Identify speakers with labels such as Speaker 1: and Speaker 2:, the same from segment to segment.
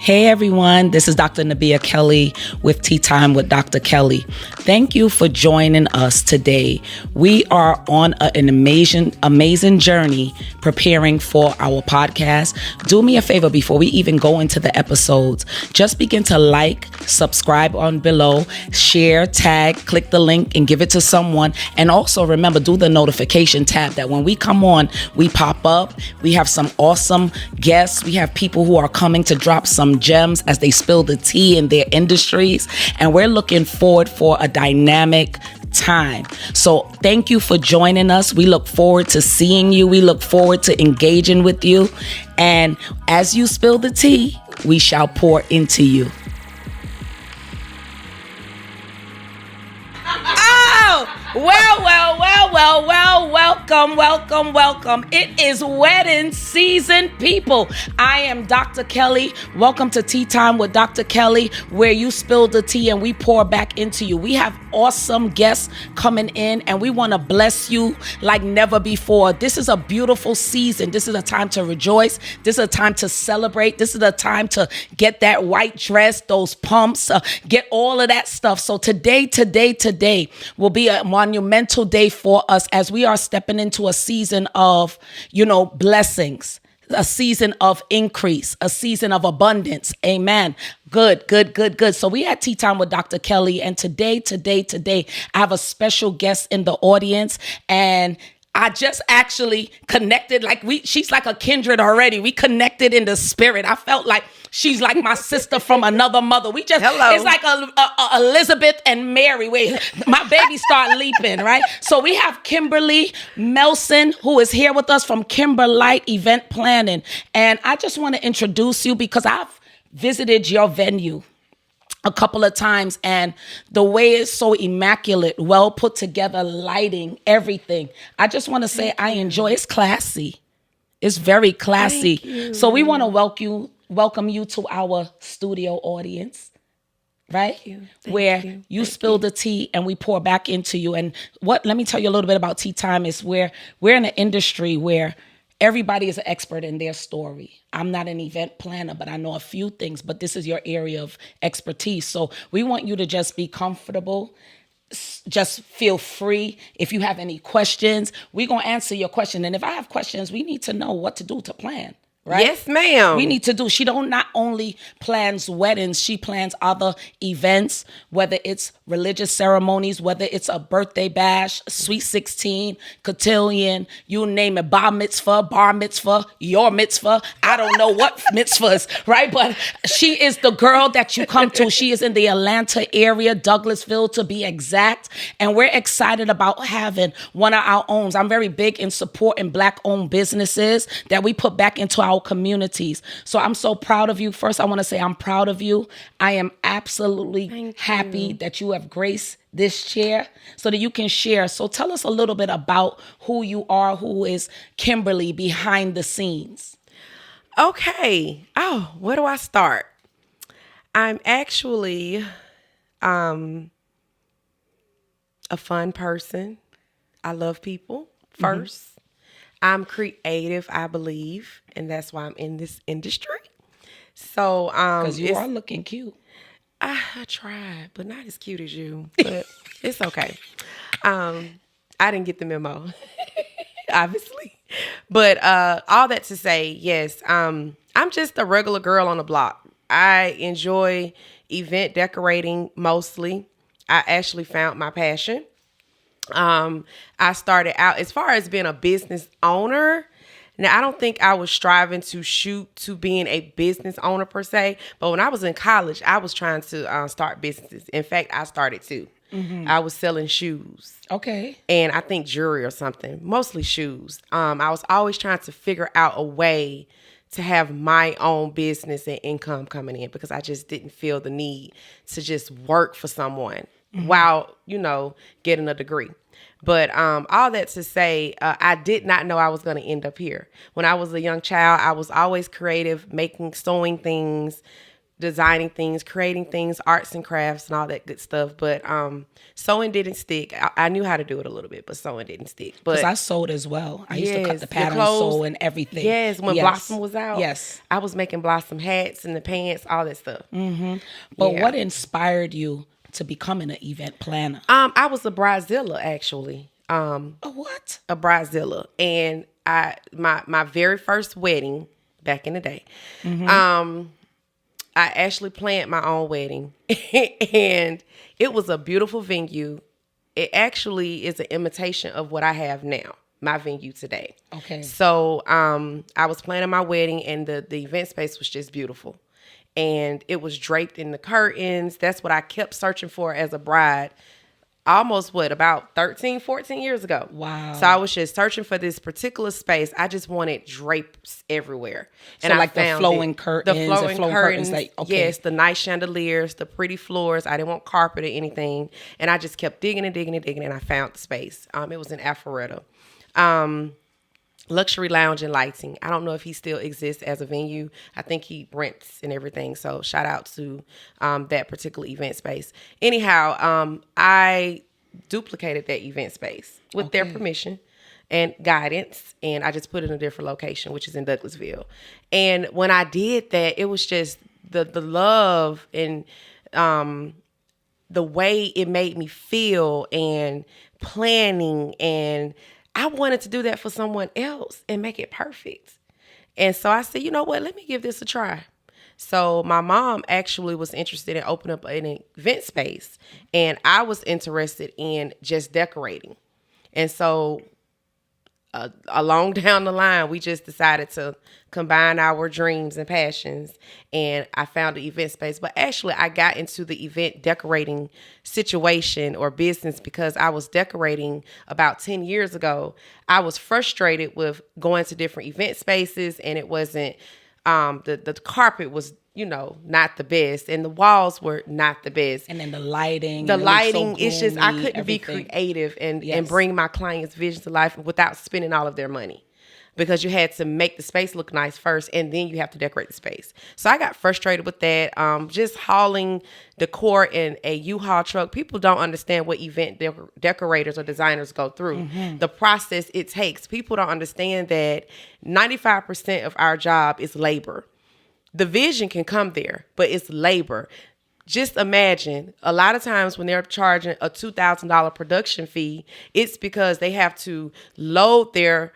Speaker 1: Hey everyone, this is Dr. Nabia Kelly with Tea Time with Dr. Kelly. Thank you for joining us today. We are on an amazing journey preparing for our podcast. Do me a favor before we even go into the episodes. Just begin to like, subscribe on below, share, tag, click the link and give it to someone. And also remember, do the notification tab that when we come on, we pop up. We have some awesome guests. We have people who are coming to drop some gems as they spill the tea in their industries, and we're looking forward for a dynamic time. So thank you for joining us. We look forward to seeing you. We look forward to engaging with you, and as you spill the tea, we shall pour into you. Welcome. It is wedding season, people. I am Dr. Kelly. Welcome to Tea Time with Dr. Kelly, where you spill the tea and we pour back into you. We have awesome guests coming in, and we want to bless you like never before. This is a beautiful season. This is a time to rejoice. This is a time to celebrate. This is a time to get that white dress, those pumps, get all of that stuff. So today will be a monumental day for us as we are stepping into a season of, blessings, a season of increase, a season of abundance. Amen. Good. So we had Tea Time with Dr. Kelly, and today, I have a special guest in the audience, and I just actually connected, she's like a kindred already. We connected in the spirit. I felt like she's like my sister from another mother. It's like a Elizabeth and Mary. Wait, my baby start leaping, right? So we have Kimberly Melson, who is here with us from Kimberlite Event Planning. And I just want to introduce you because I've visited your venue a couple of times, and the way it's so immaculate, well put together, lighting, everything. I just want to say I enjoy. It's classy. It's very classy. So we want to welcome you to our studio audience, right? Thank you spill the tea and we pour back into you. And let me tell you a little bit about Tea Time is where we're in an industry where everybody is an expert in their story. I'm not an event planner, but I know a few things, but this is your area of expertise. So we want you to just be comfortable. Just feel free. If you have any questions, we're going to answer your question. And if I have questions, we need to know what to do to plan. Right?
Speaker 2: Yes, ma'am.
Speaker 1: We need to do. She don't not only plans weddings, she plans other events, whether it's religious ceremonies, whether it's a birthday bash, sweet 16, cotillion, you name it, bar mitzvah, your mitzvah. I don't know what mitzvahs, right? But she is the girl that you come to. She is in the Atlanta area, Douglasville to be exact. And we're excited about having one of our own. I'm very big in supporting Black-owned businesses that we put back into our communities. So I'm so proud of you. First, I want to say I'm proud of you. I am absolutely happy that you have graced this chair so that you can share. So tell us a little bit about who you are, who is Kimberly behind the scenes.
Speaker 2: Okay. Oh, where do I start? I'm actually a fun person. I love people first. I'm creative, I believe, and that's why I'm in this industry. So,
Speaker 1: because you are looking cute.
Speaker 2: I tried, but not as cute as you. But it's okay. I didn't get the memo, obviously. But all that to say, yes, I'm just a regular girl on the block. I enjoy event decorating mostly. I actually found my passion. I started out as far as being a business owner. Now, I don't think I was striving to shoot to being a business owner per se, but when I was in college, I was trying to start businesses. In fact, I started too. I was selling shoes.
Speaker 1: Okay.
Speaker 2: And I think jewelry or something, mostly shoes. I was always trying to figure out a way to have my own business and income coming in because I just didn't feel the need to just work for someone while, getting a degree. But all that to say, I did not know I was going to end up here. When I was a young child, I was always creative, sewing things, designing things, creating things, arts and crafts and all that good stuff. But sewing didn't stick. I knew how to do it a little bit, but sewing didn't stick. But
Speaker 1: Because I sewed as well. I used to cut the
Speaker 2: your
Speaker 1: pattern,
Speaker 2: clothes,
Speaker 1: sew, and everything.
Speaker 2: Yes, when Blossom was out.
Speaker 1: Yes.
Speaker 2: I was making Blossom hats and the pants, all that stuff.
Speaker 1: But what inspired you to becoming an event planner?
Speaker 2: I was a bridezilla, actually.
Speaker 1: A what?
Speaker 2: A bridezilla. And my very first wedding back in the day, I actually planned my own wedding, and it was a beautiful venue. It actually is an imitation of what I have now, my venue today.
Speaker 1: Okay.
Speaker 2: So I was planning my wedding, and the event space was just beautiful. And it was draped in the curtains. That's what I kept searching for as a bride. Almost about 13, 14 years ago.
Speaker 1: Wow.
Speaker 2: So I was just searching for this particular space. I just wanted drapes everywhere.
Speaker 1: And so like the flowing curtains.
Speaker 2: The flowing curtains.
Speaker 1: Like, okay.
Speaker 2: Yes, the nice chandeliers, the pretty floors. I didn't want carpet or anything. And I just kept digging and digging and digging, and I found the space. It was in Alpharetta. Luxury Lounge and Lighting. I don't know if he still exists as a venue. I think he rents and everything. So shout out to that particular event space. Anyhow, I duplicated that event space with their permission and guidance. And I just put it in a different location, which is in Douglasville. And when I did that, it was just the love and the way it made me feel and planning, and I wanted to do that for someone else and make it perfect. And so I said, you know what, let me give this a try. So my mom actually was interested in opening up an event space, and I was interested in just decorating. And so along down the line, we just decided to combine our dreams and passions, and I found the event space. But actually, I got into the event decorating situation or business because I was decorating about 10 years ago. I was frustrated with going to different event spaces, and it wasn't, the carpet was, not the best, and the walls were not the best.
Speaker 1: And then the lighting.
Speaker 2: It's just, I couldn't be creative and bring my clients' vision to life without spending all of their money, because you had to make the space look nice first, and then you have to decorate the space. So I got frustrated with that. Just hauling decor in a U-Haul truck. People don't understand what event decorators or designers go through. The process it takes. People don't understand that 95% of our job is labor. The vision can come there, but it's labor. Just imagine, a lot of times when they're charging a $2,000 production fee, it's because they have to load their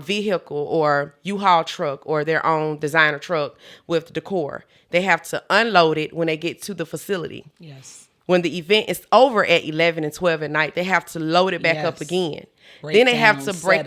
Speaker 2: vehicle or U-Haul truck or their own designer truck with decor. They have to unload it when they get to the facility.
Speaker 1: Yes.
Speaker 2: When the event is over at 11 and 12 at night, they have to load it back up again. Then they have to break,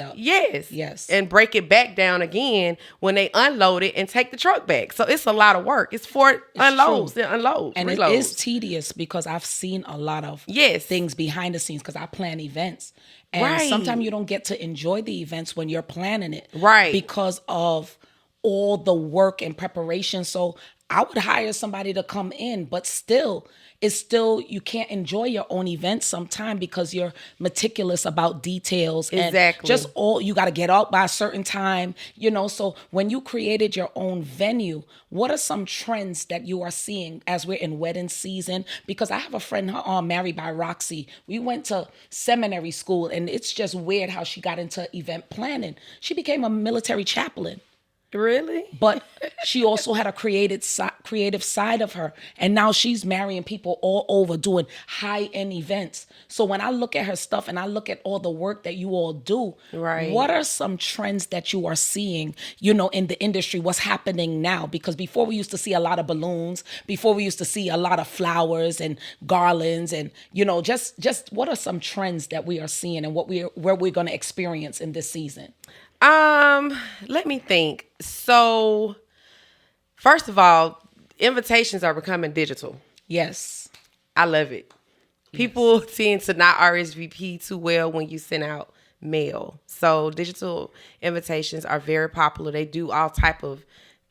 Speaker 2: and break it back down again when they unload it and take the truck back. So it's a lot of work. It's unloads and unloads.
Speaker 1: And
Speaker 2: reloads.
Speaker 1: It is tedious because I've seen a lot of things behind the scenes because I plan events. And sometimes you don't get to enjoy the events when you're planning it.
Speaker 2: Right.
Speaker 1: Because of all the work and preparation. So I would hire somebody to come in, but you can't enjoy your own event sometime because you're meticulous about details.
Speaker 2: Exactly.
Speaker 1: And you got to get out by a certain time, So when you created your own venue, what are some trends that you are seeing as we're in wedding season? Because I have a friend, married by Roxy. We went to seminary school, and it's just weird how she got into event planning. She became a military chaplain.
Speaker 2: Really?
Speaker 1: But she also had a creative side of her. And now she's marrying people all over doing high-end events. So when I look at her stuff and I look at all the work that you all do, what are some trends that you are seeing, in the industry? What's happening now? Because before we used to see a lot of balloons. Before we used to see a lot of flowers and garlands. And, just what are some trends that we are seeing and where we're going to experience in this season?
Speaker 2: Let me think. So, first of all, invitations are becoming digital.
Speaker 1: Yes.
Speaker 2: I love it. People tend to not RSVP too well when you send out mail. So, digital invitations are very popular. They do all type of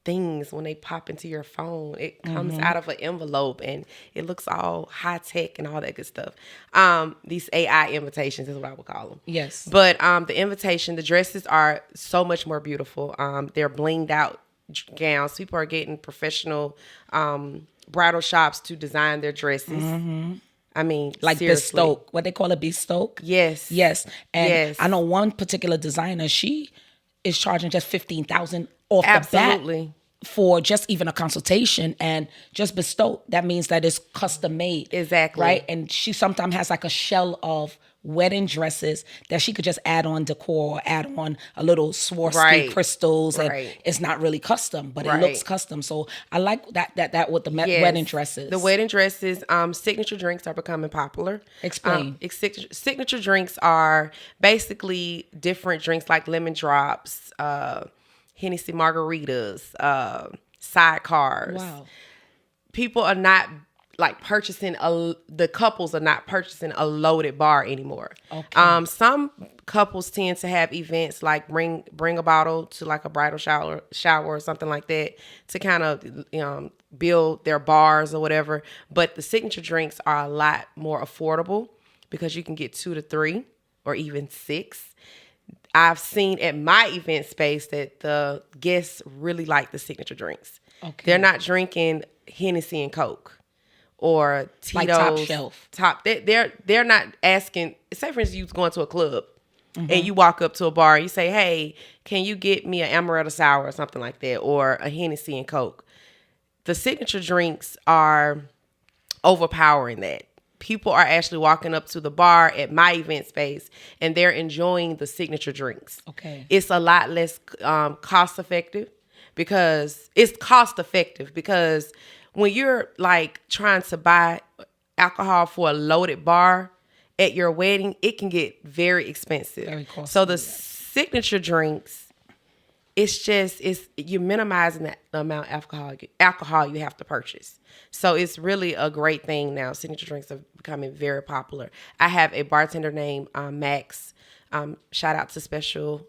Speaker 2: things when they pop into your phone. It comes out of an envelope and it looks all high tech and all that good stuff. These AI invitations is what I would call them.
Speaker 1: Yes.
Speaker 2: But the dresses are so much more beautiful. They're blinged out gowns. People are getting professional bridal shops to design their dresses. I mean,
Speaker 1: Like
Speaker 2: seriously.
Speaker 1: bespoke. What they call it, bespoke?
Speaker 2: Yes.
Speaker 1: Yes. And
Speaker 2: Yes.
Speaker 1: I know one particular designer, she is charging just $15,000 off the
Speaker 2: Absolutely.
Speaker 1: bat for just even a consultation, and just bespoke. That means that it's custom made.
Speaker 2: Exactly.
Speaker 1: Right? And she sometimes has like a shell of wedding dresses that she could just add on decor or add on a little Swarovski
Speaker 2: Right.
Speaker 1: crystals, and
Speaker 2: Right.
Speaker 1: it's not really custom, but it
Speaker 2: Right.
Speaker 1: looks custom. So I like that with the
Speaker 2: Yes.
Speaker 1: wedding dresses.
Speaker 2: The wedding dresses, signature drinks are becoming popular.
Speaker 1: Explain.
Speaker 2: Signature drinks are basically different drinks like lemon drops, Hennessy margaritas, sidecars.
Speaker 1: Wow.
Speaker 2: People are not like purchasing the couples are not purchasing a loaded bar anymore.
Speaker 1: Okay.
Speaker 2: Some couples tend to have events like bring a bottle to like a bridal shower or something like that to kind of build their bars or whatever. But the signature drinks are a lot more affordable because you can get 2 to 3 or even 6. I've seen at my event space that the guests really like the signature drinks.
Speaker 1: Okay.
Speaker 2: They're not drinking Hennessy and Coke or Tito's.
Speaker 1: Like top shelf.
Speaker 2: They're not asking. Say for instance, you going to a club and you walk up to a bar and you say, "Hey, can you get me an amaretto sour or something like that, or a Hennessy and Coke?" The signature drinks are overpowering that. People are actually walking up to the bar at my event space and they're enjoying the signature drinks.
Speaker 1: Okay.
Speaker 2: It's a lot less cost effective because when you're like trying to buy alcohol for a loaded bar at your wedding, it can get very expensive.
Speaker 1: Very costly.
Speaker 2: So the signature drinks, you're minimizing the amount of alcohol you have to purchase. So it's really a great thing now. Signature drinks are becoming very popular. I have a bartender named Max. Shout out to Special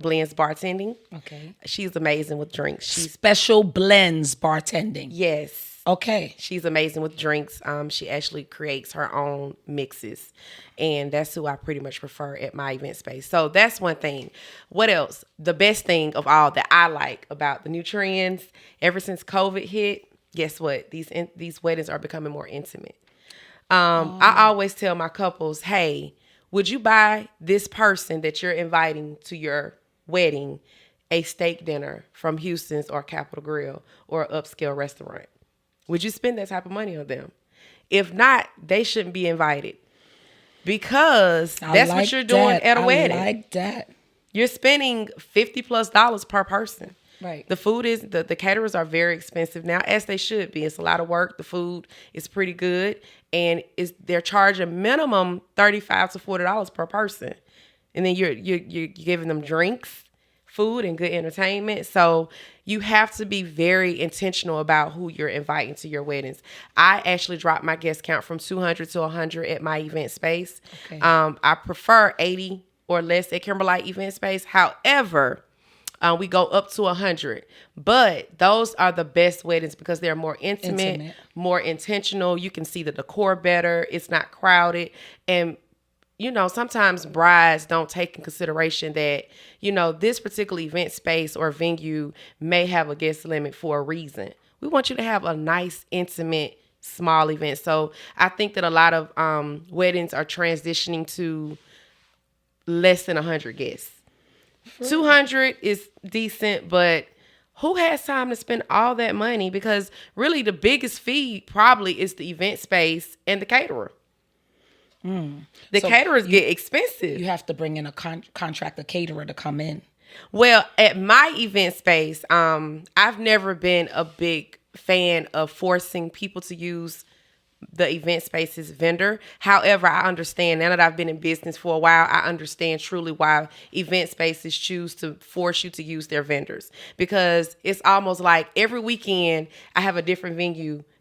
Speaker 2: Blends Bartending.
Speaker 1: Okay.
Speaker 2: She's amazing with drinks. She's
Speaker 1: Special Blends Bartending.
Speaker 2: yes.
Speaker 1: Okay.
Speaker 2: She's amazing with drinks. She actually creates her own mixes. And that's who I pretty much prefer at my event space. So that's one thing. What else? The best thing of all that I like about the new trends, ever since COVID hit, guess what? These weddings are becoming more intimate. I always tell my couples, hey, would you buy this person that you're inviting to your wedding a steak dinner from Houston's or Capitol Grill or an upscale restaurant? Would you spend that type of money on them? If not, they shouldn't be invited because that's what you're doing at a wedding.
Speaker 1: I like that.
Speaker 2: You're spending $50+ per person.
Speaker 1: Right.
Speaker 2: The food is, the caterers are very expensive now, as they should be. It's a lot of work. The food is pretty good. And they're charging minimum $35 to $40 per person. And then you're giving them drinks, food, and good entertainment. So you have to be very intentional about who you're inviting to your weddings. I actually dropped my guest count from 200 to 100 at my event space.
Speaker 1: Okay.
Speaker 2: I prefer 80 or less at Kimberlite Event Space. However, we go up to 100. But those are the best weddings because they're more intimate, more intentional. You can see the decor better. It's not crowded. And sometimes brides don't take in consideration that, this particular event space or venue may have a guest limit for a reason. We want you to have a nice, intimate, small event. So I think that a lot of weddings are transitioning to less than 100 guests. 200 is decent, but who has time to spend all that money? Because really the biggest fee probably is the event space and the caterer. The caterers get expensive.
Speaker 1: You have to bring in a contractor caterer to come in.
Speaker 2: Well, at my event space, I've never been a big fan of forcing people to use the event space's vendor. However, I understand now that I've been in business for a while, I understand truly why event spaces choose to force you to use their vendors, because it's almost like every weekend I have a different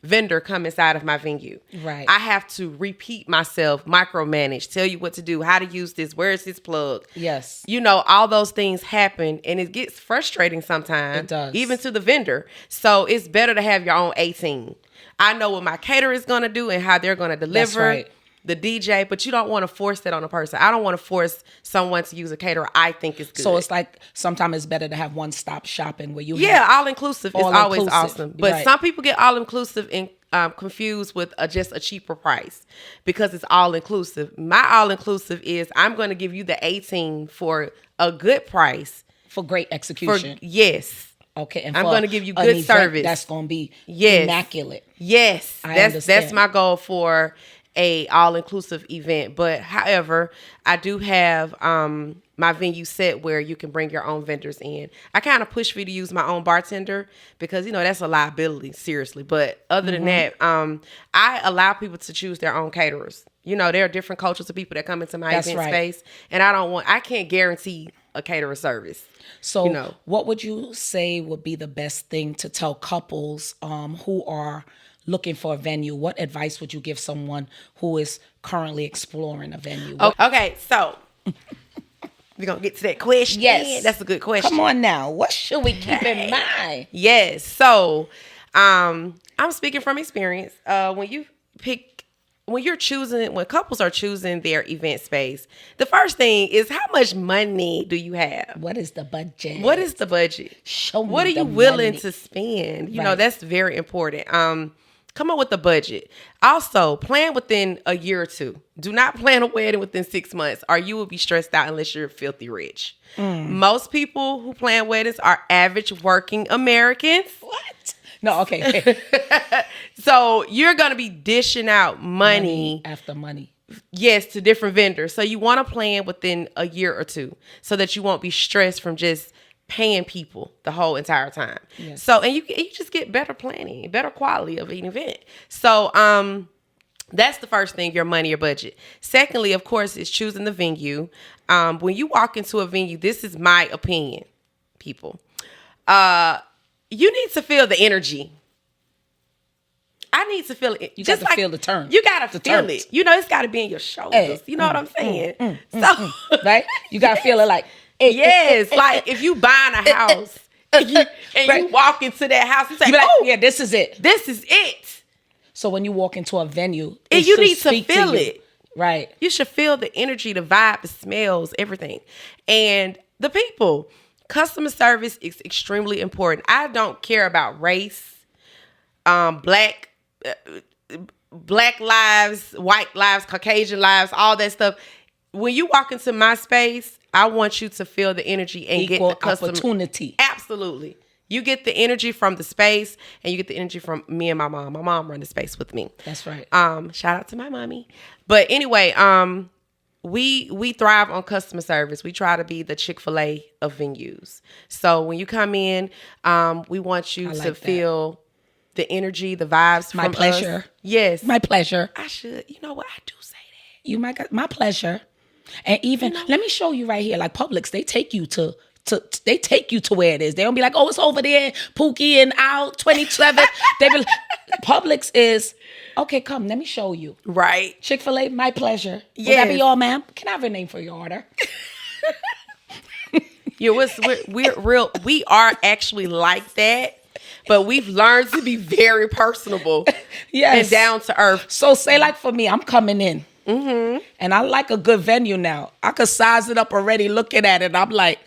Speaker 2: vendor come inside of my venue.
Speaker 1: Right.
Speaker 2: I have to repeat myself, micromanage, tell you what to do, how to use this, where is this plug?
Speaker 1: Yes.
Speaker 2: All those things happen and it gets frustrating sometimes.
Speaker 1: It does.
Speaker 2: Even to the vendor. So it's better to have your own A team. I know what my caterer is going to do and how they're going to deliver.
Speaker 1: That's right.
Speaker 2: the DJ, but you don't want to force that on a person. I don't want to force someone to use a caterer I think is good.
Speaker 1: So it's like sometimes it's better to have one-stop shopping where you
Speaker 2: all inclusive is always awesome. But
Speaker 1: right.
Speaker 2: some people get all inclusive and confused with just a cheaper price because it's all inclusive. My all inclusive is I'm going to give you the 18 for a good price
Speaker 1: for great execution.
Speaker 2: Yes.
Speaker 1: Okay, and
Speaker 2: I'm going to give you good service.
Speaker 1: That's going to be immaculate.
Speaker 2: Yes, that's
Speaker 1: understand.
Speaker 2: my goal for a all-inclusive event. But however, I do have my venue set where you can bring your own vendors in. I kind of push for you to use my own bartender because that's a liability, seriously. But other than that, I allow people to choose their own caterers. There are different cultures of people that come into my event space, and I can't guarantee a caterer service.
Speaker 1: So what would you say would be the best thing to tell couples who are looking for a venue? What advice would you give someone who is currently exploring a venue?
Speaker 2: Okay, so we're going to get to that question.
Speaker 1: Yes.
Speaker 2: That's a good question.
Speaker 1: Come on now. What should we keep in mind?
Speaker 2: Yes. So I'm speaking from experience. When couples are choosing their event space, the first thing is how much money do you have?
Speaker 1: What is the budget?
Speaker 2: Show me what are you willing to spend? That's very important. Come up with a budget. Also, plan within a year or two. Do not plan a wedding within 6 months or you will be stressed out unless you're filthy rich. Most people who plan weddings are average working Americans.
Speaker 1: What? No, okay.
Speaker 2: So you're going to be dishing out money
Speaker 1: after money.
Speaker 2: Yes, to different vendors. So you want to plan within a year or two so that you won't be stressed from just paying people the whole entire time. Yes. So, and you just get better planning, better quality of an event. So, that's the first thing, your money, your budget. Secondly, of course, is choosing the venue. When you walk into a venue, this is my opinion, people. You need to feel the energy. I need to feel it.
Speaker 1: You got to feel the turn.
Speaker 2: You got to feel it. It's got to be in your shoulders. You know what I'm saying?
Speaker 1: Right? You got to feel it like.
Speaker 2: Yes. Like if you buying a house and you walk into that house, you say,
Speaker 1: yeah, this is it.
Speaker 2: This is it.
Speaker 1: So when you walk into a venue,
Speaker 2: and you need to feel it.
Speaker 1: Right.
Speaker 2: You should feel the energy, the vibe, the smells, everything. And the people. Customer service is extremely important. I don't care about race, black lives, white lives, Caucasian lives, all that stuff. When you walk into my space, I want you to feel the energy and
Speaker 1: equal
Speaker 2: get the customer
Speaker 1: opportunity.
Speaker 2: Absolutely. You get the energy from the space and you get the energy from me and my mom. My mom run the space with me.
Speaker 1: That's right.
Speaker 2: Shout out to my mommy. But anyway, we thrive on customer service. We try to be the Chick-fil-A of venues. So when you come in, we want you to feel the energy, the vibes
Speaker 1: my
Speaker 2: from
Speaker 1: pleasure.
Speaker 2: Us. Yes.
Speaker 1: My pleasure.
Speaker 2: I should. You know what? I do say that.
Speaker 1: You my pleasure. And even let me show you right here, like Publix, they take you to where it is. They don't be like, oh, it's over there, Pookie and out 27. They be Publix is okay. Come, let me show you.
Speaker 2: Right.
Speaker 1: Chick-fil-A, my pleasure.
Speaker 2: Yes.
Speaker 1: Will that be all, ma'am? Can I have a name for your order?
Speaker 2: We're real. We are actually like that. But we've learned to be very personable and down to earth.
Speaker 1: So say like for me, I'm coming in. Mm-hmm. And I like a good venue now. I could size it up already looking at it. I'm like,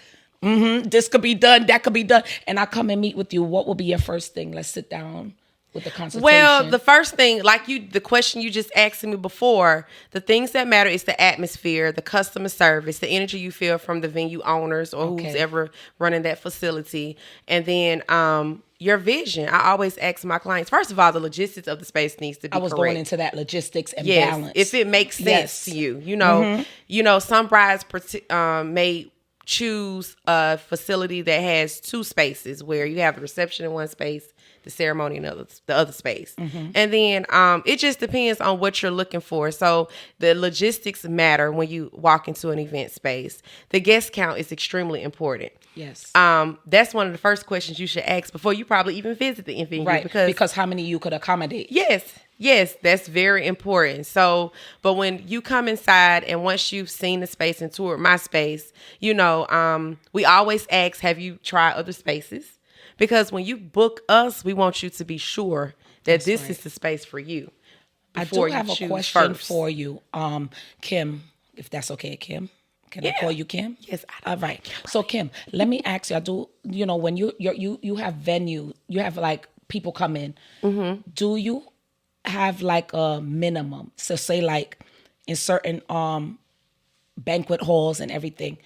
Speaker 1: this could be done, that could be done. And I come and meet with you. What will be your first thing? Let's sit down with the consultation.
Speaker 2: Well, the first thing, the question you just asked me before, the things that matter is the atmosphere, the customer service, the energy you feel from the venue owners or who's ever running that facility. And then your vision. I always ask my clients, first of all, the logistics of the space needs to be correct. I was
Speaker 1: going into that logistics and balance.
Speaker 2: If it makes sense to you. Some brides may choose a facility that has two spaces where you have the reception in one space, the ceremony in the other space. Mm-hmm. And then it just depends on what you're looking for. So the logistics matter when you walk into an event space. The guest count is extremely important.
Speaker 1: Yes.
Speaker 2: That's one of the first questions you should ask before you probably even visit the venue.
Speaker 1: Right. Because how many you could accommodate.
Speaker 2: Yes, that's very important. So, but when you come inside and once you've seen the space and toured my space, we always ask, have you tried other spaces? Because when you book us, we want you to be sure that this is the space for you.
Speaker 1: I do
Speaker 2: before you
Speaker 1: have a
Speaker 2: choose
Speaker 1: question
Speaker 2: first.
Speaker 1: for you, Kim, if that's okay, Kim. Can I
Speaker 2: Yeah.
Speaker 1: call you Kim?
Speaker 2: Yes,
Speaker 1: All right. So Kim, let me ask you. I do. You know, when you have venue, you have like people come in.
Speaker 2: Mm-hmm.
Speaker 1: Do you have like a minimum? So say like in certain banquet halls and everything,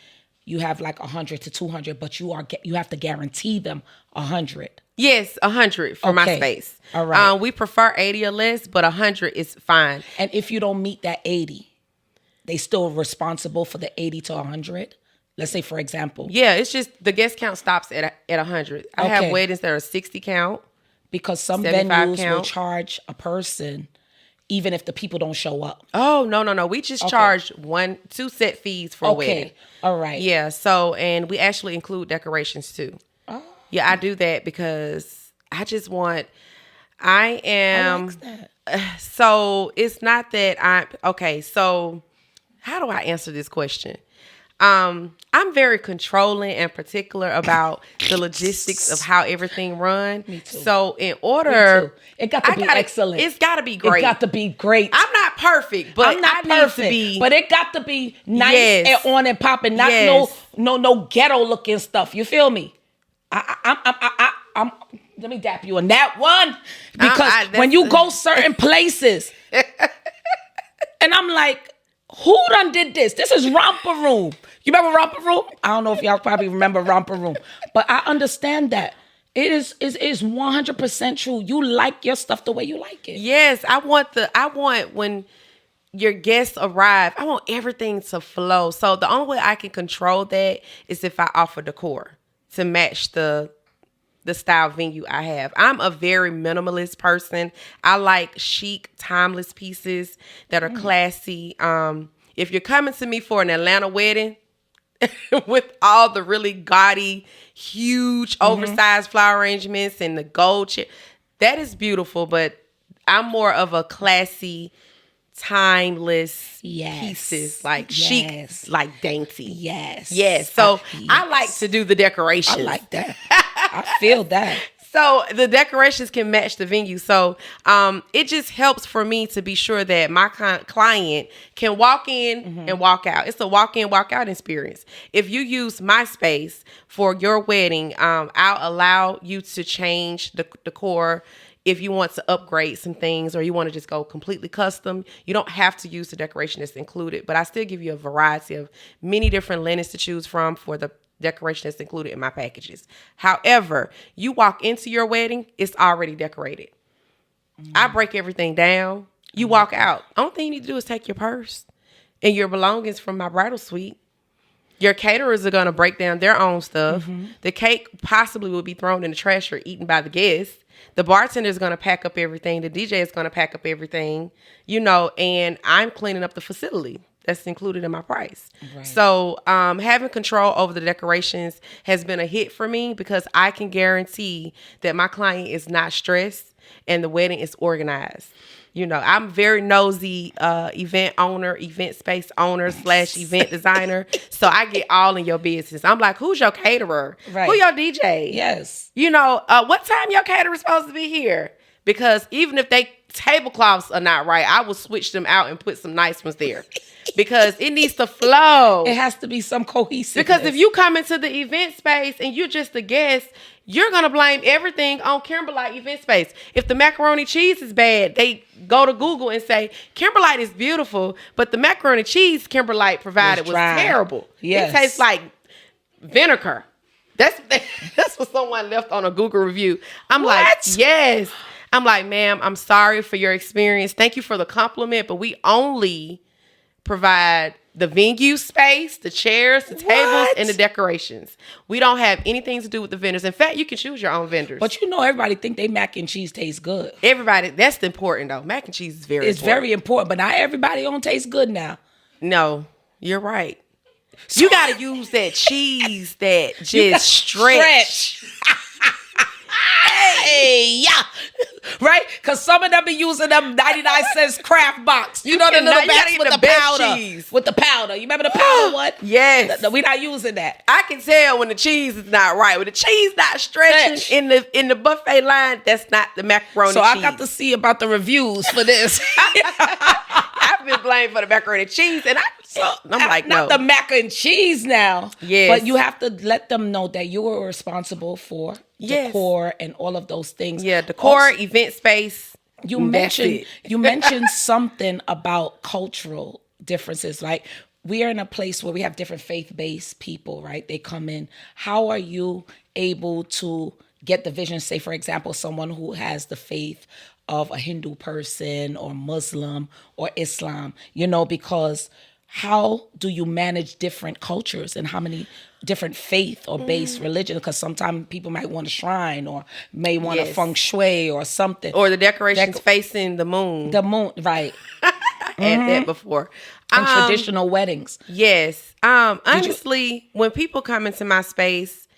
Speaker 1: you have like 100 to 200, but you have to guarantee them 100.
Speaker 2: Yes, 100 for my
Speaker 1: Okay.
Speaker 2: space.
Speaker 1: All right.
Speaker 2: We prefer 80 or less, but 100 is fine.
Speaker 1: And if you don't meet that 80, they still responsible for the 80 to 100. Let's say, for example,
Speaker 2: Yeah, it's just the guest count stops at 100. I have
Speaker 1: Okay.
Speaker 2: weddings that are 60 count.
Speaker 1: because some
Speaker 2: 75
Speaker 1: venues will
Speaker 2: count.
Speaker 1: charge a person even if the people don't show up.
Speaker 2: Oh, no. We just charge 2 set fees for a wedding.
Speaker 1: Okay. All right.
Speaker 2: Yeah, so, and we actually include decorations too.
Speaker 1: Oh,
Speaker 2: Yeah, I do that because I just want, I am,
Speaker 1: likes that.
Speaker 2: so it's not that okay, so how do I answer this question? I'm very controlling and particular about the logistics of how everything run.
Speaker 1: Me too.
Speaker 2: So in
Speaker 1: Me
Speaker 2: order,
Speaker 1: too. It got to be excellent.
Speaker 2: It's got to be great.
Speaker 1: It got to be great.
Speaker 2: I'm not perfect, but
Speaker 1: I'm not
Speaker 2: I
Speaker 1: perfect,
Speaker 2: need to be.
Speaker 1: but it got to be nice
Speaker 2: Yes.
Speaker 1: and on and popping, not
Speaker 2: Yes.
Speaker 1: no ghetto looking stuff. You feel me? I'm let me dap you on that one because when you go certain places, and I'm like, who done did this? This is Romper Room. You remember Romper Room? I don't know if y'all probably remember Romper Room, but I understand that. It is 100% true. You like your stuff the way you like it.
Speaker 2: Yes, I want when your guests arrive, I want everything to flow. So the only way I can control that is if I offer decor to match the style venue I have. I'm a very minimalist person. I like chic, timeless pieces that are classy. If you're coming to me for an Atlanta wedding with all the really gaudy, huge, oversized flower arrangements and the gold chair, that is beautiful, but I'm more of a classy, timeless pieces, like chic, like dainty.
Speaker 1: Yes.
Speaker 2: So I like to do the decorations.
Speaker 1: I like that. I feel that.
Speaker 2: So the decorations can match the venue. So it just helps for me to be sure that my client can walk in and walk out. It's a walk in, walk out experience. If you use my space for your wedding, I'll allow you to change the decor. If you want to upgrade some things or you want to just go completely custom, you don't have to use the decoration that's included. But I still give you a variety of many different linens to choose from for the decoration that's included in my packages. However, you walk into your wedding, it's already decorated. I break everything down. You walk out. Only thing you need to do is take your purse and your belongings from my bridal suite. Your caterers are going to break down their own stuff. The cake possibly will be thrown in the trash or eaten by the guests. The bartender is going to pack up everything. The DJ is going to pack up everything, and I'm cleaning up the facility. That's included in my price. Right. So having control over the decorations has been a hit for me because I can guarantee that my client is not stressed and the wedding is organized. I'm very nosy event space owner / event designer. So I get all in your business. I'm like, who's your caterer?
Speaker 1: Right.
Speaker 2: Who your DJ?
Speaker 1: Yes.
Speaker 2: What time your caterer supposed to be here? Because even if they tablecloths are not right, I will switch them out and put some nice ones there. Because it needs to flow.
Speaker 1: It has to be some cohesiveness.
Speaker 2: Because if you come into the event space and you're just a guest, you're going to blame everything on Kimberlite Event Space. If the macaroni cheese is bad, they go to Google and say, Kimberlite is beautiful, but the macaroni cheese Kimberlite provided was terrible.
Speaker 1: Yes.
Speaker 2: It tastes like vinegar. That's what someone left on a Google review. I'm like, yes. I'm like, ma'am, I'm sorry for your experience. Thank you for the compliment, but we only provide the venue space, the chairs, the tables, and the decorations. We don't have anything to do with the vendors. In fact, you can choose your own vendors.
Speaker 1: But everybody think they mac and cheese tastes good.
Speaker 2: Everybody, that's important though. Mac and cheese is very important.
Speaker 1: Very important, but not everybody don't taste good now.
Speaker 2: No, you're right. You got to use that cheese that just stretch.
Speaker 1: Hey, yeah. Right? Because some of them be using them 99 cents craft box. You know the little bags with the powder. Cheese. With the powder. You remember the powder one?
Speaker 2: Yes.
Speaker 1: We're not using that.
Speaker 2: I can tell when the cheese is not right. When the cheese not stretching in the buffet line, that's not the macaroni
Speaker 1: so
Speaker 2: cheese.
Speaker 1: I got to see about the reviews for this.
Speaker 2: I've been blamed for the macaroni cheese, and I'm like,
Speaker 1: not the mac and cheese now.
Speaker 2: Yes.
Speaker 1: But you have to let them know that you are responsible for decor and all of those things.
Speaker 2: Yeah, decor, event space.
Speaker 1: You mentioned something about cultural differences. Like, we are in a place where we have different faith-based people, right? They come in. How are you able to get the vision? Say, for example, someone who has the faith of a Hindu person or Muslim or Islam, because how do you manage different cultures and how many different faith or base religion? Because sometimes people might want a shrine or may want a feng shui or something.
Speaker 2: Or the decorations facing the moon.
Speaker 1: The moon, right.
Speaker 2: I had that before.
Speaker 1: And traditional weddings.
Speaker 2: Yes. Honestly, when people come into my space,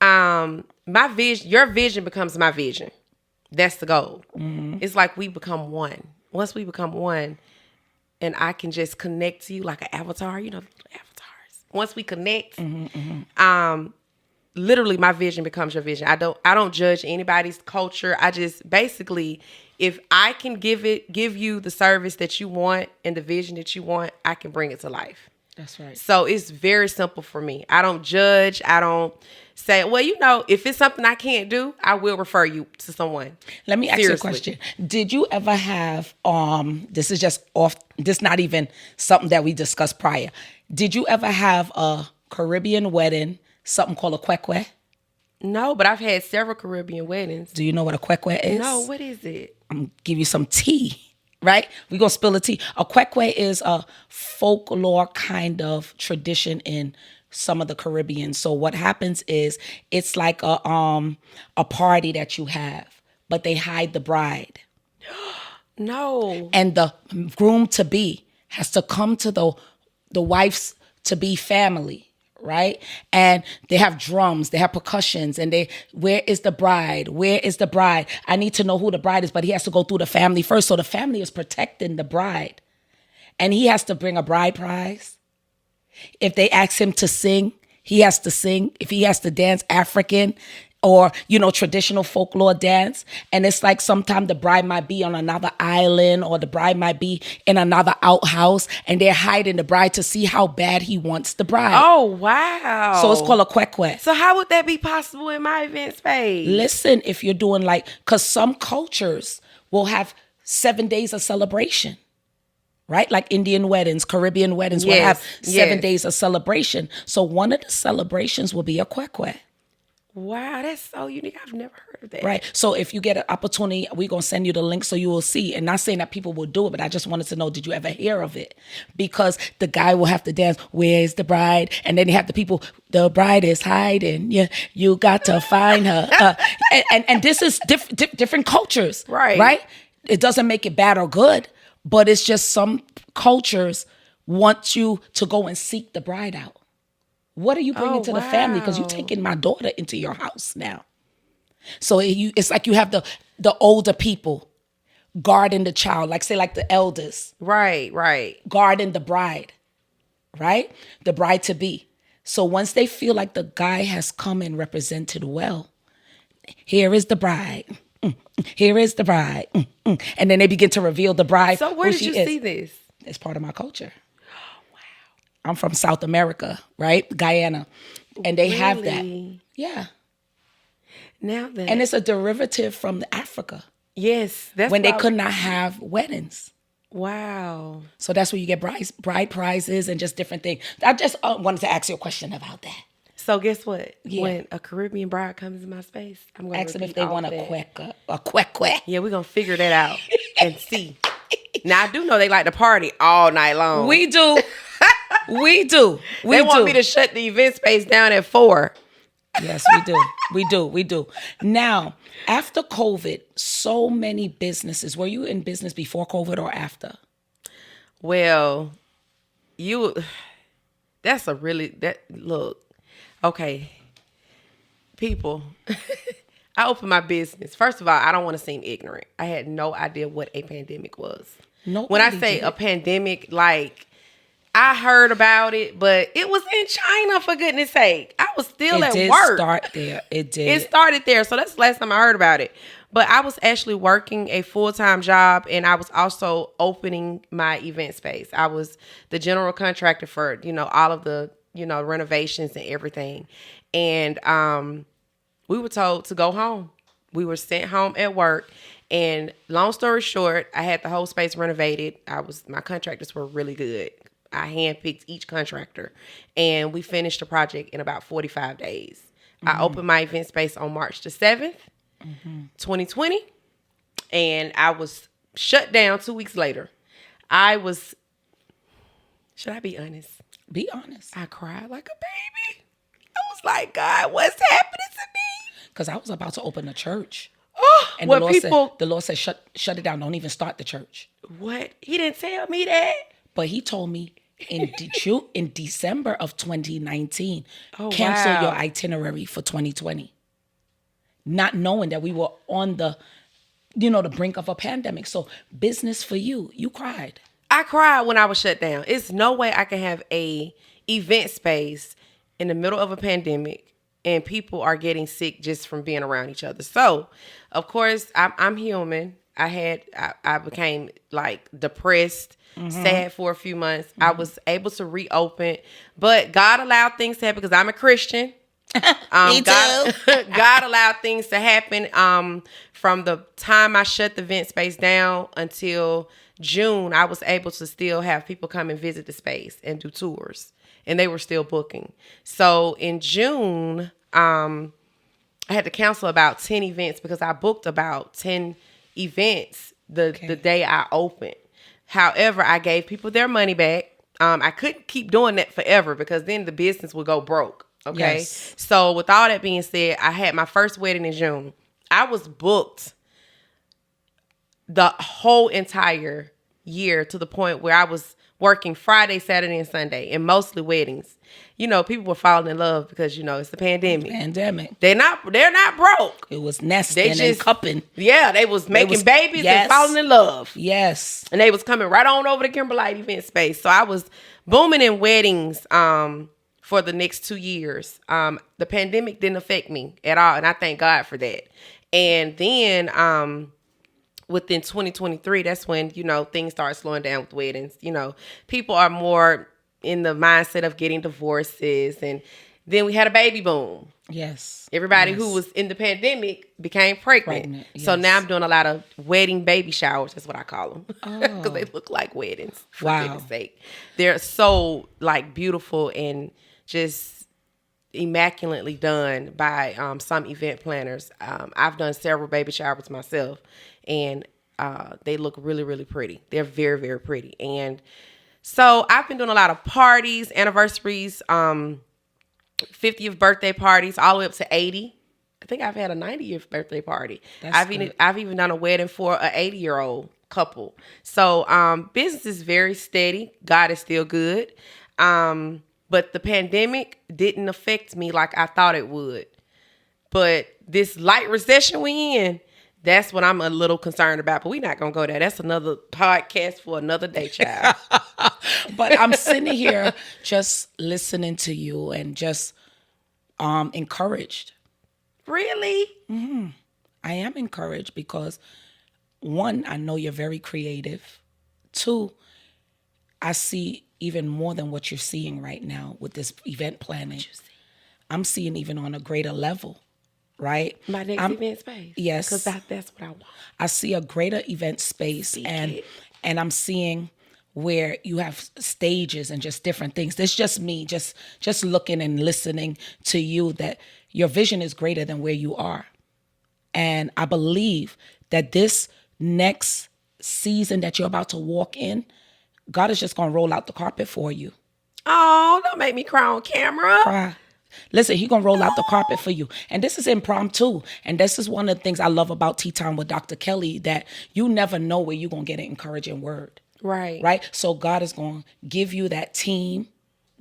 Speaker 2: your vision becomes my vision. That's the goal. Mm-hmm. It's like we become one. Once we become one, and I can just connect to you like an avatar, avatars. Once we connect, literally my vision becomes your vision. I don't judge anybody's culture. I just basically, if I can give you the service that you want and the vision that you want, I can bring it to life.
Speaker 1: That's right.
Speaker 2: So it's very simple for me. I don't judge. I don't say, well, if it's something I can't do, I will refer you to someone.
Speaker 1: Let me ask you a question. Did you ever have, this is just off, this not even something that we discussed prior. Did you ever have a Caribbean wedding, something called a kwekwe?
Speaker 2: No, but I've had several Caribbean weddings.
Speaker 1: Do you know what a kwekwe is?
Speaker 2: No, what is it?
Speaker 1: I'm going to give you some tea. Right? We're going to spill the tea. A kwekwe is a folklore kind of tradition in some of the Caribbean. So what happens is it's like a party that you have, but they hide the bride.
Speaker 2: No.
Speaker 1: And the groom-to-be has to come to the wife's to-be family. Right? And they have drums, they have percussions, and where is the bride? Where is the bride? I need to know who the bride is, but he has to go through the family first. So the family is protecting the bride. And he has to bring a bride prize. If they ask him to sing, he has to sing. If he has to dance African or, traditional folklore dance. And it's like sometimes the bride might be on another island or the bride might be in another outhouse and they're hiding the bride to see how bad he wants the bride.
Speaker 2: Oh, wow.
Speaker 1: So it's called a kwekwe.
Speaker 2: So how would that be possible in my event space?
Speaker 1: Listen, if you're doing because some cultures will have 7 days of celebration. Right? Like Indian weddings, Caribbean weddings will have 7 days of celebration. So one of the celebrations will be a kwekwe.
Speaker 2: Wow, that's so unique. I've never heard of that.
Speaker 1: Right. So if you get an opportunity, we're going to send you the link so you will see. And not saying that people will do it, but I just wanted to know, did you ever hear of it? Because the guy will have to dance, where's the bride? And then they have the people, the bride is hiding. Yeah, you got to find her. And this is different cultures.
Speaker 2: Right.
Speaker 1: Right? It doesn't make it bad or good, but it's just some cultures want you to go and seek the bride out. What are you bringing to the family? Because you're taking my daughter into your house now. So it's like you have the older people guarding the child, like say like the elders.
Speaker 2: Right.
Speaker 1: Guarding the bride, right? The bride to be. So once they feel like the guy has come and represented well, here is the bride. Here is the bride. And then they begin to reveal the bride.
Speaker 2: So where did you see this?
Speaker 1: It's part of my culture. I'm from South America, right? Guyana. And they have that. Yeah.
Speaker 2: Now that.
Speaker 1: And it's a derivative from Africa.
Speaker 2: Yes. That's
Speaker 1: when they could not have weddings.
Speaker 2: Wow.
Speaker 1: So that's where you get bride prizes and just different things. I just wanted to ask you a question about that.
Speaker 2: So guess what? Yeah. When a Caribbean bride comes in my space, I'm going to
Speaker 1: ask them if they want a kwekwe.
Speaker 2: Yeah, we're going to figure that out and see. Now, I do know they like to party all night long.
Speaker 1: We do. We do.
Speaker 2: They want me to shut the event space down at 4.
Speaker 1: Yes, we do. We do. Now, after COVID, so many businesses. Were you in business before COVID or after?
Speaker 2: Well, look, okay. People, I opened my business. First of all, I don't want to seem ignorant. I had no idea what a pandemic was. When I say a pandemic, like, I heard about it, but it was in China, for goodness sake. I was still at work. It did
Speaker 1: start there. It did.
Speaker 2: It started there. So that's the last time I heard about it. But I was actually working a full-time job, and I was also opening my event space. I was the general contractor for, all of the, renovations and everything. And we were told to go home. We were sent home at work. And long story short, I had the whole space renovated. My contractors were really good. I handpicked each contractor, and we finished the project in about 45 days. I opened my event space on March the 7th, 2020, and I was shut down 2 weeks later. Should I be honest?
Speaker 1: Be honest.
Speaker 2: I cried like a baby. I was like, God, what's happening to me?
Speaker 1: Because I was about to open a church. And
Speaker 2: the
Speaker 1: Lord said, shut it down. Don't even start the church.
Speaker 2: What? He didn't tell me that.
Speaker 1: But he told me in December of 2019, cancel your itinerary for 2020. Not knowing that we were on the brink of a pandemic. So business for you. You cried.
Speaker 2: I cried when I was shut down. It's no way I can have a event space in the middle of a pandemic and people are getting sick just from being around each other. So, of course, I'm human. I became like depressed, sad for a few months. I was able to reopen, but God allowed things to happen because I'm a Christian.
Speaker 1: Me too.
Speaker 2: God allowed things to happen from the time I shut the event space down until June. I was able to still have people come and visit the space and do tours, and they were still booking. So in June, I had to cancel about 10 events because I booked about 10 events the day I opened. However, I gave people their money back. I couldn't keep doing that forever because then the business would go broke. Okay. Yes. So with all that being said, I had my first wedding in June. I was booked the whole entire year to the point where I was working Friday, Saturday, and Sunday, and mostly weddings. People were falling in love because, it's the pandemic. They're not broke.
Speaker 1: It was nesting and cupping.
Speaker 2: Yeah, they was making babies and falling in love.
Speaker 1: Yes.
Speaker 2: And they was coming right on over to Kimberlite Event Space. So I was booming in weddings for the next 2 years. The pandemic didn't affect me at all, and I thank God for that. And then within 2023, that's when, things start slowing down with weddings. People are more in the mindset of getting divorces. And then we had a baby boom.
Speaker 1: Yes.
Speaker 2: Everybody who was in the pandemic became pregnant. Yes. So now I'm doing a lot of wedding baby showers. That's what I call them. Because they look like weddings. For goodness sake. They're so beautiful and just immaculately done by some event planners. I've done several baby showers myself, and they look really, really pretty. They're very, very pretty. And so I've been doing a lot of parties, anniversaries, 50th birthday parties, all the way up to 80. I think I've had a 90th birthday party. I've even done a wedding for an 80-year-old couple. So business is very steady. God is still good. But the pandemic didn't affect me like I thought it would. But this light recession we in, that's what I'm a little concerned about. But we're not going to go there. That's another podcast for another day, child.
Speaker 1: But I'm sitting here just listening to you and just encouraged.
Speaker 2: Really?
Speaker 1: Mm-hmm. I am encouraged because, one, I know you're very creative. Two, I see even more than what you're seeing right now with this event planning. I'm seeing even on a greater level, right?
Speaker 2: My next event space.
Speaker 1: Yes.
Speaker 2: Because that's what I want.
Speaker 1: I see a greater event space and I'm seeing where you have stages and just different things. That's just me, just looking and listening to you, that your vision is greater than where you are. And I believe that this next season that you're about to walk in, God is just going to roll out the carpet for you.
Speaker 2: Oh, don't make me cry on camera.
Speaker 1: Cry. Listen, He's going to roll out the carpet for you. And this is impromptu. And this is one of the things I love about Tea Time with Dr. Kelly, that you never know where you're going to get an encouraging word. Right. So God is going to give you that team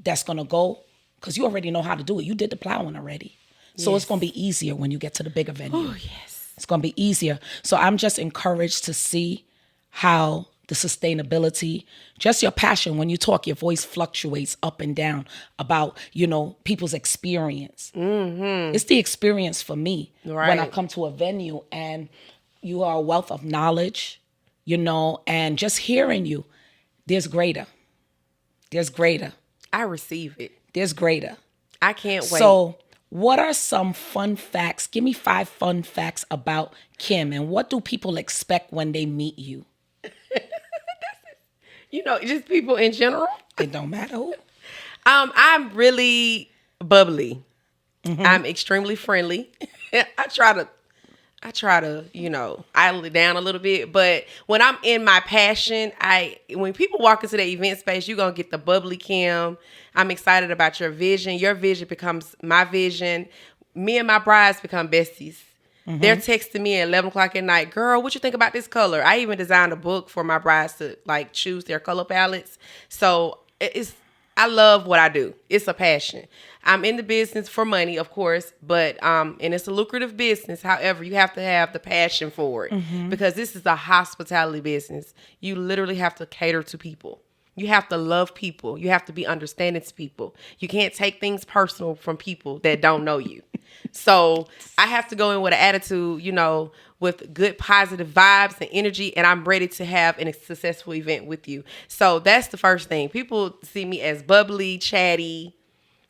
Speaker 1: that's going to go, because you already know how to do it. You did the plowing already. So it's going to be easier when you get to the bigger venue.
Speaker 2: Oh, yes.
Speaker 1: It's going to be easier. So I'm just encouraged to see how the sustainability, just your passion. When you talk, your voice fluctuates up and down about, people's experience. Mm-hmm. It's the experience for me when I come to a venue, and you are a wealth of knowledge, and just hearing you, there's greater. There's greater.
Speaker 2: I receive it.
Speaker 1: There's greater.
Speaker 2: I can't wait.
Speaker 1: So what are some fun facts? Give me 5 fun facts about Kim, and what do people expect when they meet you?
Speaker 2: Just people in general.
Speaker 1: It don't matter who.
Speaker 2: I'm really bubbly. Mm-hmm. I'm extremely friendly. I try to, idle it down a little bit. But when I'm in my passion, when people walk into the event space, you're going to get the bubbly Kim. I'm excited about your vision. Your vision becomes my vision. Me and my brides become besties. Mm-hmm. They're texting me at 11 o'clock at night. Girl, what you think about this color? I even designed a book for my brides to choose their color palettes. So I love what I do. It's a passion. I'm in the business for money, of course, but and it's a lucrative business. However, you have to have the passion for it because this is a hospitality business. You literally have to cater to people. You have to love people. You have to be understanding to people. You can't take things personal from people that don't know you. So I have to go in with an attitude, with good positive vibes and energy, and I'm ready to have a successful event with you. So that's the first thing. People see me as bubbly, chatty,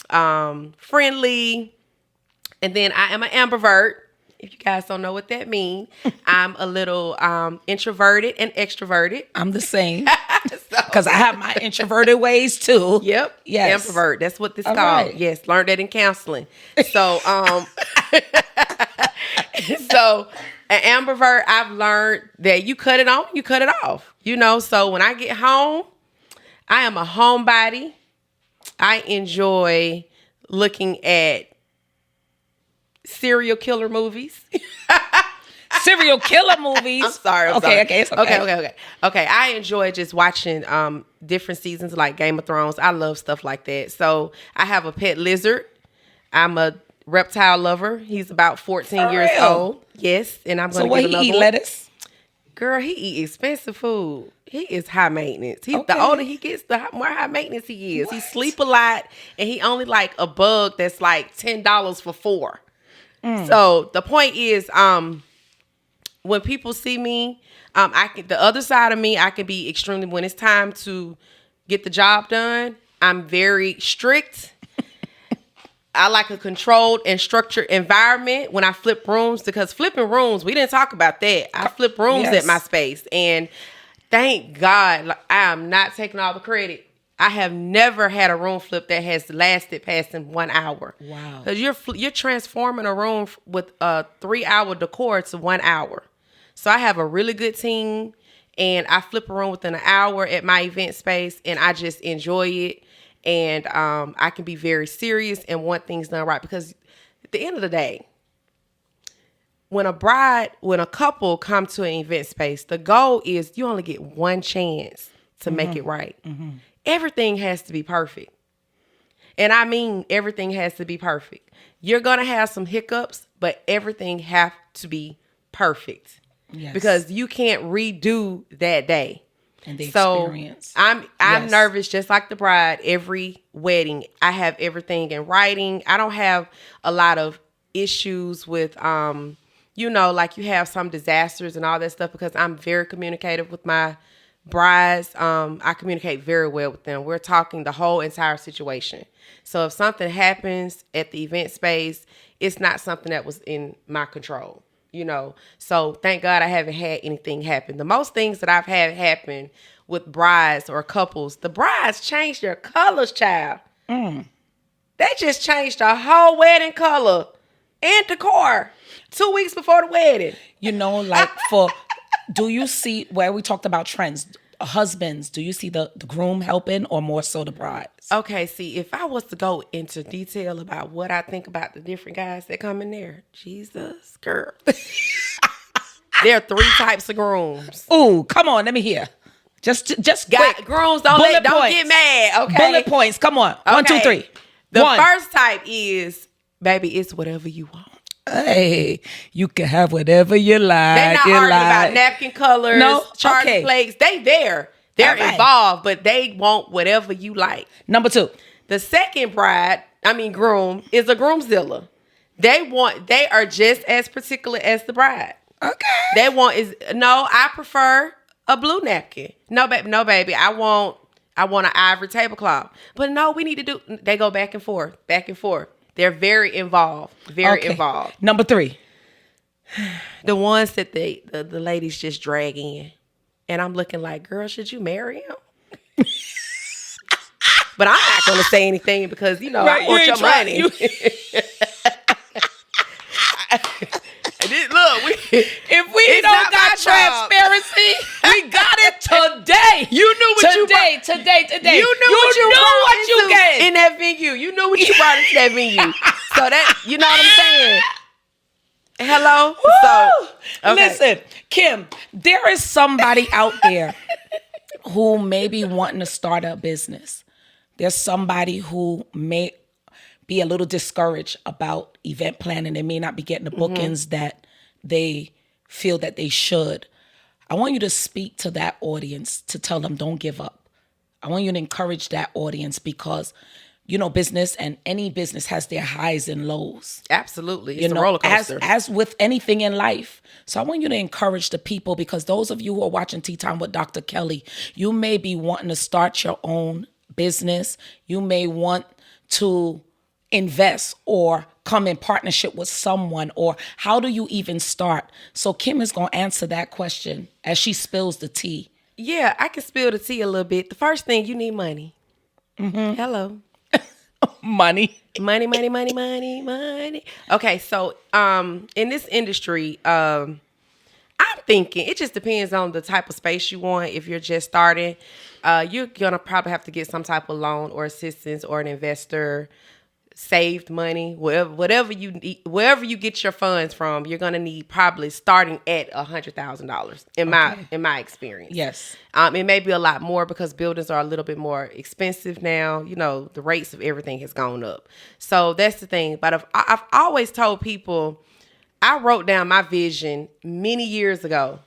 Speaker 2: friendly, and then I am an ambivert. If you guys don't know what that means, I'm a little introverted and extroverted.
Speaker 1: I'm the same. Because I have my introverted ways too.
Speaker 2: Yep.
Speaker 1: Yes.
Speaker 2: Ambivert. That's what this called.
Speaker 1: Right.
Speaker 2: Yes. Learned that in counseling. So, so an ambivert, I've learned that you cut it on, you cut it off. So when I get home, I am a homebody. I enjoy looking at serial killer movies.
Speaker 1: Serial killer movies.
Speaker 2: I'm sorry.
Speaker 1: Okay, it's okay.
Speaker 2: Okay, I enjoy just watching different seasons like Game of Thrones. I love stuff like that. So I have a pet lizard. I'm a reptile lover. He's about 14 years old. Yes, and I'm going to get another one. So what, he eat lettuce? Girl, he eat expensive food. He is high maintenance. The older he gets, the more high maintenance he is. What? He sleep a lot, and he only like a bug that's like $10 for 4. So the point is, when people see me, the other side of me, I can be extremely, when it's time to get the job done, I'm very strict. I like a controlled and structured environment when I flip rooms, because flipping rooms, we didn't talk about that. I flip rooms at my space, and thank God I am not taking all the credit. I have never had a room flip that has lasted past 1 hour.
Speaker 1: Wow.
Speaker 2: Because you're transforming a room with a 3-hour decor to 1 hour. So I have a really good team, and I flip a room within an hour at my event space, and I just enjoy it. And I can be very serious and want things done right, because at the end of the day, when a couple come to an event space, the goal is you only get one chance to make it right. Mm-hmm. Everything has to be perfect. And I mean, everything has to be perfect. You're going to have some hiccups, but everything have to be perfect. Yes. Because you can't redo that day.
Speaker 1: And the experience.
Speaker 2: I'm nervous, just like the bride. Every wedding, I have everything in writing. I don't have a lot of issues with, like you have some disasters and all that stuff, because I'm very communicative with my brides. I communicate very well with them. We're talking the whole entire situation. So if something happens at the event space, it's not something that was in my control. So thank God I haven't had anything happen. The most things that I've had happen with brides or couples, the brides changed their colors, child. They just changed the whole wedding color and decor 2 weeks before the wedding.
Speaker 1: Do you see where we talked about trends? Husbands, do you see the groom helping, or more so the brides?
Speaker 2: Okay, see, if I was to go into detail about what I think about the different guys that come in there, Jesus, girl. There are 3 types of grooms.
Speaker 1: Ooh, come on, let me hear. Just quick.
Speaker 2: Grooms, don't get mad, okay?
Speaker 1: Bullet points, come on.
Speaker 2: Okay.
Speaker 1: 1, 2, 3.
Speaker 2: The first type is Baby, it's whatever you want.
Speaker 1: Hey, you can have whatever you like.
Speaker 2: They're not arguing about napkin colors, charging plates. They're
Speaker 1: right.
Speaker 2: involved, but they want whatever you like.
Speaker 1: Number 2.
Speaker 2: The second groom is a groomzilla. They are just as particular as the bride.
Speaker 1: Okay.
Speaker 2: I prefer a blue napkin. No, baby. I want an ivory tablecloth. But no, they go back and forth. They're very involved. Involved.
Speaker 1: Number 3.
Speaker 2: The ones that the ladies just drag in. And I'm looking like, girl, should you marry him? But I'm not going to say anything because, I want your money.
Speaker 1: If we don't got transparency, we got it today.
Speaker 2: You knew what
Speaker 1: today. You knew
Speaker 2: what
Speaker 1: you gave
Speaker 2: in that venue. You knew what you brought into that venue. So that, you know what I'm saying? Hello? So, okay.
Speaker 1: Listen, Kim, there is somebody out there who may be wanting to start a business. There's somebody who may be a little discouraged about event planning. They may not be getting the bookings that they feel that they should. I want you to speak to that audience to tell them don't give up. I want you to encourage that audience because, business and any business has their highs and lows.
Speaker 2: Absolutely. It's a roller coaster.
Speaker 1: As with anything in life. So I want you to encourage the people because those of you who are watching Tea Time with Dr. Kelly, you may be wanting to start your own business. You may want to invest or come in partnership with someone, or how do you even start? So Kim is going to answer that question as she spills the tea.
Speaker 2: Yeah, I can spill the tea a little bit. The first thing, you need money. Hello.
Speaker 1: Money.
Speaker 2: Okay, so in this industry, I'm thinking it just depends on the type of space you want. If you're just starting, you're going to probably have to get some type of loan or assistance or an investor, saved money, whatever you need, wherever you get your funds from, you're going to need probably starting at $100,000 in my experience.
Speaker 1: Yes.
Speaker 2: It may be a lot more because buildings are a little bit more expensive now. The rates of everything has gone up. So that's the thing. But I've always told people, I wrote down my vision many years ago.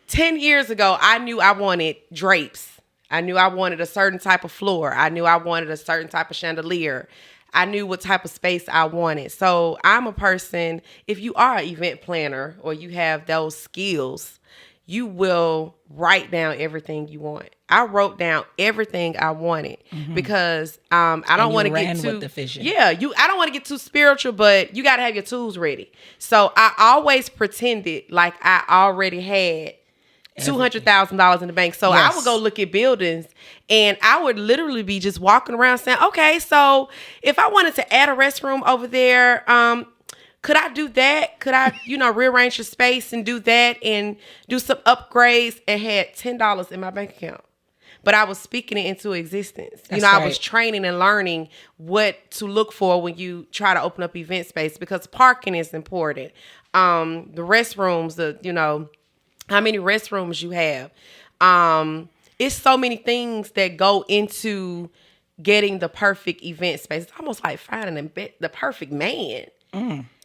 Speaker 2: 10 years ago, I knew I wanted drapes. I knew I wanted a certain type of floor. I knew I wanted a certain type of chandelier. I knew what type of space I wanted. So I'm a person, if you are an event planner or you have those skills, you will write down everything you want. I wrote down everything I wanted because I don't want to get too
Speaker 1: with the vision.
Speaker 2: I don't want to get too spiritual, but you got to have your tools ready. So I always pretended like I already had $200,000 in the bank. So I would go look at buildings and I would literally be just walking around saying, okay, so if I wanted to add a restroom over there, could I do that? Could I, rearrange the space and do that and do some upgrades, and had $10 in my bank account. But I was speaking it into existence.
Speaker 1: That's
Speaker 2: I was training and learning what to look for when you try to open up event space, because parking is important. The restrooms, how many restrooms you have. It's so many things that go into getting the perfect event space. It's almost like finding the perfect man.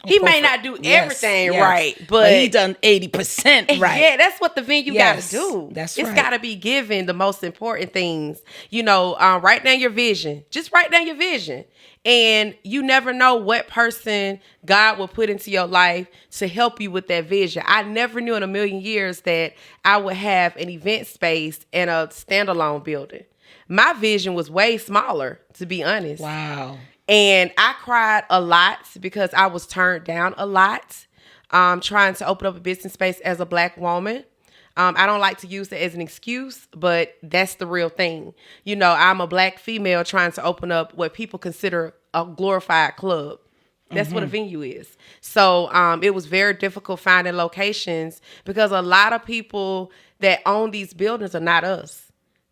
Speaker 2: He may not do everything right, but
Speaker 1: he done 80% right.
Speaker 2: Yeah, that's what the venue got to do.
Speaker 1: It's
Speaker 2: got to be given the most important things. Write down your vision. Just write down your vision. And you never know what person God will put into your life to help you with that vision. I never knew in a million years that I would have an event space and a standalone building. My vision was way smaller, to be honest.
Speaker 1: Wow.
Speaker 2: And I cried a lot because I was turned down a lot trying to open up a business space as a Black woman. I don't like to use it as an excuse, but that's the real thing. I'm a Black female trying to open up what people consider a glorified club. That's what a venue is. So it was very difficult finding locations because a lot of people that own these buildings are not us.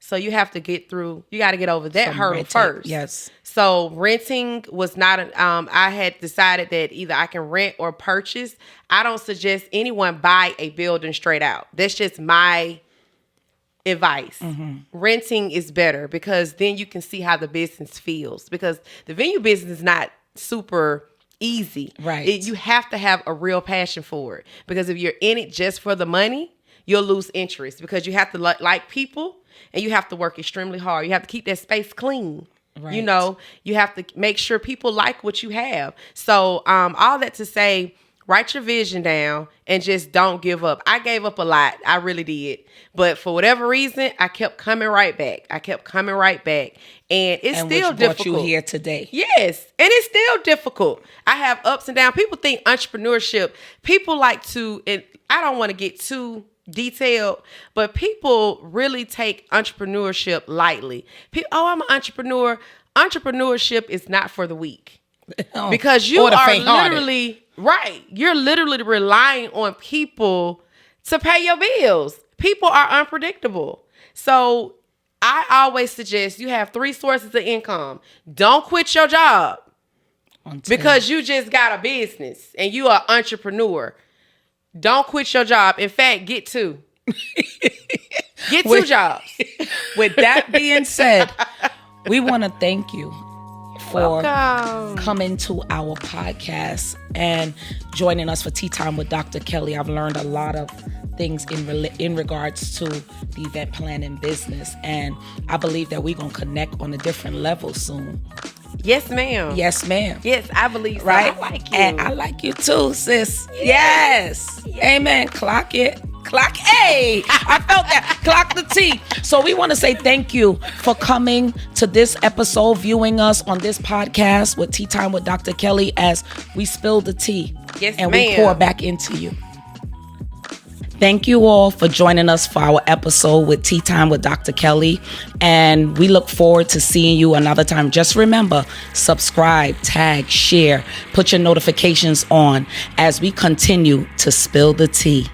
Speaker 2: So you have to get over that hurdle first.
Speaker 1: Yes.
Speaker 2: So renting was not, I had decided that either I can rent or purchase. I don't suggest anyone buy a building straight out. That's just my advice. Renting is better because then you can see how the business feels, because the venue business is not super easy.
Speaker 1: Right.
Speaker 2: You have to have a real passion for it, because if you're in it just for the money, you'll lose interest, because you have to like people and you have to work extremely hard. You have to keep that space clean.
Speaker 1: Right.
Speaker 2: You know, you have to make sure people like what you have. So all that to say, write your vision down and just don't give up. I gave up a lot. I really did. But for whatever reason, I kept coming right back. And it's still difficult.
Speaker 1: Brought you here today.
Speaker 2: Yes. And it's still difficult. I have ups and downs. People think entrepreneurship, people like to, and I don't want to get too detailed, but people really take entrepreneurship lightly. I'm an entrepreneur. Entrepreneurship is not for the weak, because you are literally right. You're literally relying on people to pay your bills. People are unpredictable. So I always suggest you have 3 sources of income. Don't quit your job because you just got a business and you are an entrepreneur. Don't quit your job. In fact, get 2. Get 2 jobs.
Speaker 1: With that being said, we want to thank you for coming to our podcast and joining us for Tea Time with Dr. Kelly. I've learned a lot of things in regards to the event planning business, and I believe that we're going to connect on a different level soon.
Speaker 2: Yes, ma'am.
Speaker 1: Yes, ma'am.
Speaker 2: Yes, I believe so.
Speaker 1: Right?
Speaker 2: I like you.
Speaker 1: And I like you too, sis. Yes. Amen. Clock it. Clock A. I felt that. Clock the T. So we want to say thank you for coming to this episode, viewing us on this podcast with Tea Time with Dr. Kelly, as we spill the tea.
Speaker 2: Yes,
Speaker 1: and
Speaker 2: ma'am.
Speaker 1: we pour back into you. Thank you all for joining us for our episode with Tea Time with Dr. Kelly. And we look forward to seeing you another time. Just remember, subscribe, tag, share, put your notifications on as we continue to spill the tea.